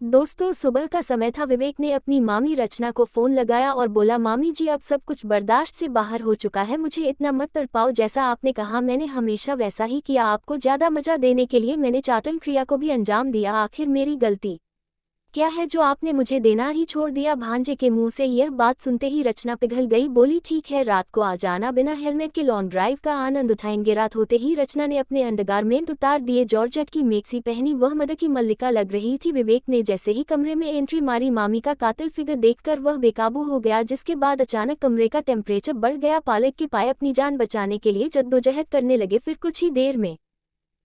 दोस्तों, सुबह का समय था। विवेक ने अपनी मामी रचना को फोन लगाया और बोला, मामी जी अब सब कुछ बर्दाश्त से बाहर हो चुका है, मुझे इतना मत तड़पाओ। जैसा आपने कहा मैंने हमेशा वैसा ही किया, आपको ज्यादा मजा देने के लिए मैंने चाटन क्रिया को भी अंजाम दिया। आखिर मेरी गलती क्या है जो आपने मुझे देना ही छोड़ दिया। भांजे के मुंह से यह बात सुनते ही रचना पिघल गई। बोली, ठीक है रात को आ जाना, बिना हेलमेट के लॉन्ग ड्राइव का आनंद उठाएंगे। रात होते ही रचना ने अपने अंडरगारमेंट उतार दिए, जॉर्जेट की मैक्सी पहनी, वह मद की मल्लिका लग रही थी। विवेक ने जैसे ही कमरे में एंट्री मारी, मामी का कातिल फिगर देखकर वह बेकाबू हो गया, जिसके बाद अचानक कमरे का टेम्परेचर बढ़ गया। पालक के पाए अपनी जान बचाने के लिए जद्दोजहद करने लगे। फिर कुछ ही देर में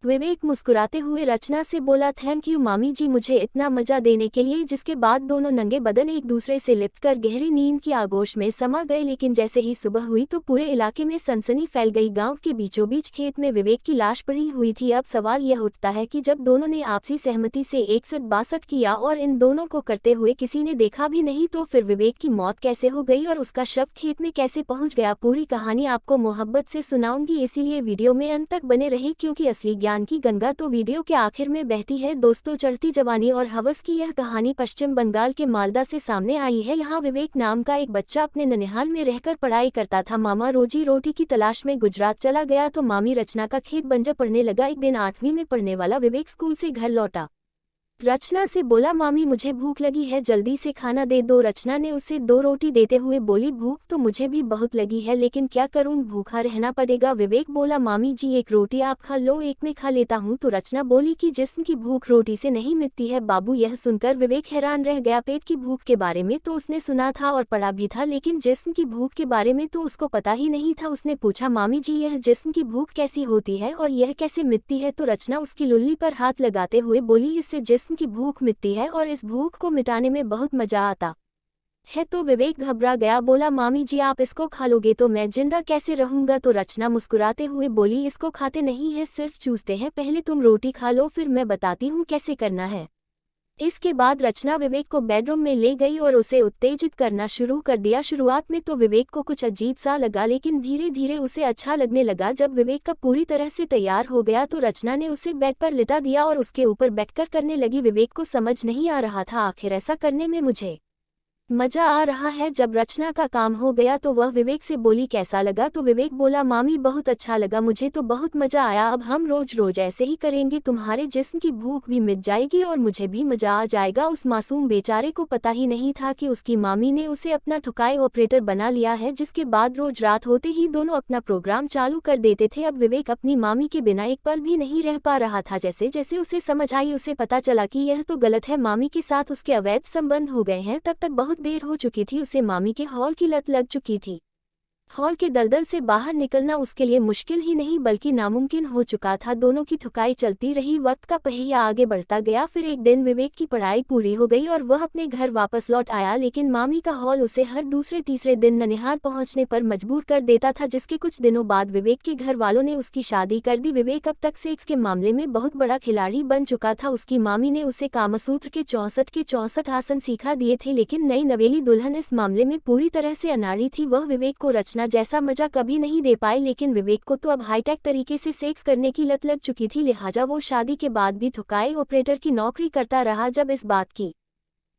विवेक मुस्कुराते हुए रचना से बोला, थैंक यू मामी जी मुझे इतना मजा देने के लिए। जिसके बाद दोनों नंगे बदन एक दूसरे से लिपटकर गहरी नींद की आगोश में समा गए। लेकिन जैसे ही सुबह हुई तो पूरे इलाके में सनसनी फैल गई। गांव के बीचों बीच खेत में विवेक की लाश पड़ी हुई थी। अब सवाल यह उठता है कि जब दोनों ने आपसी सहमति से 61-62 किया और इन दोनों को करते हुए किसी ने देखा भी नहीं, तो फिर विवेक की मौत कैसे हो गई और उसका शव खेत में कैसे पहुंच गया। पूरी कहानी आपको मोहब्बत से सुनाऊंगी, इसीलिए वीडियो में अंत तक बने रही, क्योंकि असली ज्ञान की गंगा तो वीडियो के आखिर में बहती है। दोस्तों, चढ़ती जवानी और हवस की यह कहानी पश्चिम बंगाल के मालदा से सामने आई है। यहाँ विवेक नाम का एक बच्चा अपने ननिहाल में रहकर पढ़ाई करता था। मामा रोजी रोटी की तलाश में गुजरात चला गया तो मामी रचना का खेत बंजर पड़ने लगा। एक दिन 8वीं में पढ़ने वाला विवेक स्कूल से घर लौटा। रचना से बोला, मामी मुझे भूख लगी है, जल्दी से खाना दे दो। रचना ने उसे 2 रोटी देते हुए बोली, भूख तो मुझे भी बहुत लगी है, लेकिन क्या करूं, भूखा रहना पड़ेगा। विवेक बोला, मामी जी 1 रोटी आप खा लो, 1 मैं खा लेता हूं। तो रचना बोली कि जिस्म की भूख रोटी से नहीं मिटती है बाबू। यह सुनकर विवेक हैरान रह गया। पेट की भूख के बारे में तो उसने सुना था और पढ़ा भी था, लेकिन जिस्म की भूख के बारे में तो उसको पता ही नहीं था। उसने पूछा, मामी जी यह जिस्म की भूख कैसी होती है और यह कैसे मिटती है। तो रचना उसकी लुल्ली पर हाथ लगाते हुए बोली, इससे जिस्म की भूख मिटती है और इस भूख को मिटाने में बहुत मजा आता है। तो विवेक घबरा गया, बोला, मामी जी आप इसको खा लोगे तो मैं जिंदा कैसे रहूंगा। तो रचना मुस्कुराते हुए बोली, इसको खाते नहीं है, सिर्फ चूसते हैं। पहले तुम रोटी खा लो, फिर मैं बताती हूँ कैसे करना है। इसके बाद रचना विवेक को बेडरूम में ले गई और उसे उत्तेजित करना शुरू कर दिया। शुरुआत में तो विवेक को कुछ अजीब सा लगा, लेकिन धीरे धीरे उसे अच्छा लगने लगा। जब विवेक का पूरी तरह से तैयार हो गया तो रचना ने उसे बेड पर लिटा दिया और उसके ऊपर बैठकर करने लगी। विवेक को समझ नहीं आ रहा था आखिर ऐसा करने में मुझे मजा आ रहा है। जब रचना का काम हो गया तो वह विवेक से बोली, कैसा लगा। तो विवेक बोला, मामी बहुत अच्छा लगा, मुझे तो बहुत मजा आया। अब हम रोज रोज ऐसे ही करेंगे, तुम्हारे जिस्म की भूख भी मिट जाएगी और मुझे भी मजा आ जाएगा। उस मासूम बेचारे को पता ही नहीं था कि उसकी मामी ने उसे अपना ठुकाई ऑपरेटर बना लिया है, जिसके बाद रोज रात होते ही दोनों अपना प्रोग्राम चालू कर देते थे। अब विवेक अपनी मामी के बिना एक पल भी नहीं रह पा रहा था। जैसे जैसे उसे समझ आई, उसे पता चला कि यह तो गलत है, मामी के साथ उसके अवैध संबंध हो गए हैं। तब तक बहुत देर हो चुकी थी, उसे मामी के हॉल की लत लग चुकी थी। हॉल के दलदल से बाहर निकलना उसके लिए मुश्किल ही नहीं बल्कि नामुमकिन हो चुका था। दोनों की ठुकाई चलती रही, वक्त का पहिया आगे बढ़ता गया। फिर एक दिन विवेक की पढ़ाई पूरी हो गई और वह अपने घर वापस लौट आया, लेकिन मामी का हॉल उसे हर दूसरे तीसरे दिन ननिहाल पहुंचने पर मजबूर कर देता था, जिसके कुछ दिनों बाद विवेक के घर वालों ने उसकी शादी कर दी। विवेक अब तक सेक्स के मामले में बहुत बड़ा खिलाड़ी बन चुका था। उसकी मामी ने उसे कामसूत्र के 64 के 64 आसन सिखा दिए थे, लेकिन नई नवेली दुल्हन इस मामले में पूरी तरह से अनाड़ी थी। वह विवेक को रचना जैसा मजा कभी नहीं दे पाई, लेकिन विवेक को तो अब हाईटेक तरीके से सेक्स करने की लत लग चुकी थी, लिहाजा वो शादी के बाद भी ठुकाई ऑपरेटर की नौकरी करता रहा। जब इस बात की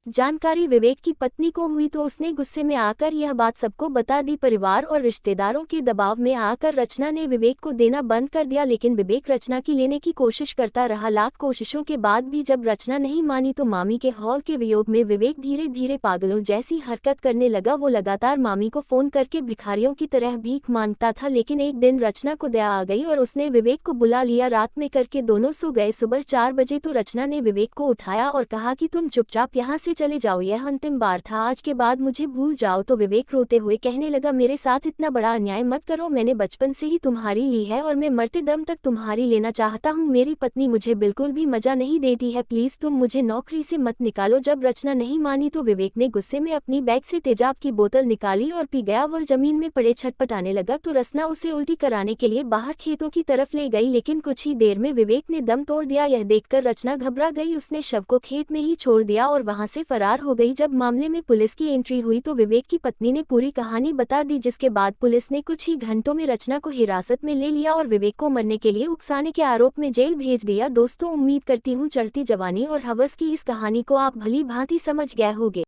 जानकारी विवेक की पत्नी को हुई तो उसने गुस्से में आकर यह बात सबको बता दी। परिवार और रिश्तेदारों के दबाव में आकर रचना ने विवेक को देना बंद कर दिया, लेकिन विवेक रचना की लेने की कोशिश करता रहा। लाख कोशिशों के बाद भी जब रचना नहीं मानी तो मामी के हॉल के वियोग में विवेक धीरे धीरे पागलों जैसी हरकत करने लगा। वो लगातार मामी को फोन करके भिखारियों की तरह भीख मांगता था, लेकिन एक दिन रचना को दया आ गई और उसने विवेक को बुला लिया। रात में करके दोनों सो गए। सुबह 4 बजे तो रचना ने विवेक को उठाया और कहा कि तुम चुपचाप यहाँ से चले जाओ, यह अंतिम बार था, आज के बाद मुझे भूल जाओ। तो विवेक रोते हुए कहने लगा, मेरे साथ इतना बड़ा अन्याय मत करो, मैंने बचपन से ही तुम्हारी ली है और मैं मरते दम तक तुम्हारी लेना चाहता हूँ। मेरी पत्नी मुझे बिल्कुल भी मजा नहीं देती है, प्लीज तुम मुझे नौकरी से मत निकालो। जब रचना नहीं मानी तो विवेक ने गुस्से में अपनी बैग से तेजाब की बोतल निकाली और पी गया। वह जमीन में पड़े छटपटाने लगा तो रचना उसे उल्टी कराने के लिए बाहर खेतों की तरफ ले गई, लेकिन कुछ ही देर में विवेक ने दम तोड़ दिया। यह देखकर रचना घबरा गई, उसने शव को खेत में ही छोड़ दिया और वहां से फरार हो गई। जब मामले में पुलिस की एंट्री हुई तो विवेक की पत्नी ने पूरी कहानी बता दी, जिसके बाद पुलिस ने कुछ ही घंटों में रचना को हिरासत में ले लिया और विवेक को मरने के लिए उकसाने के आरोप में जेल भेज दिया। दोस्तों, उम्मीद करती हूँ चढ़ती जवानी और हवस की इस कहानी को आप भली भांति समझ गए होंगे।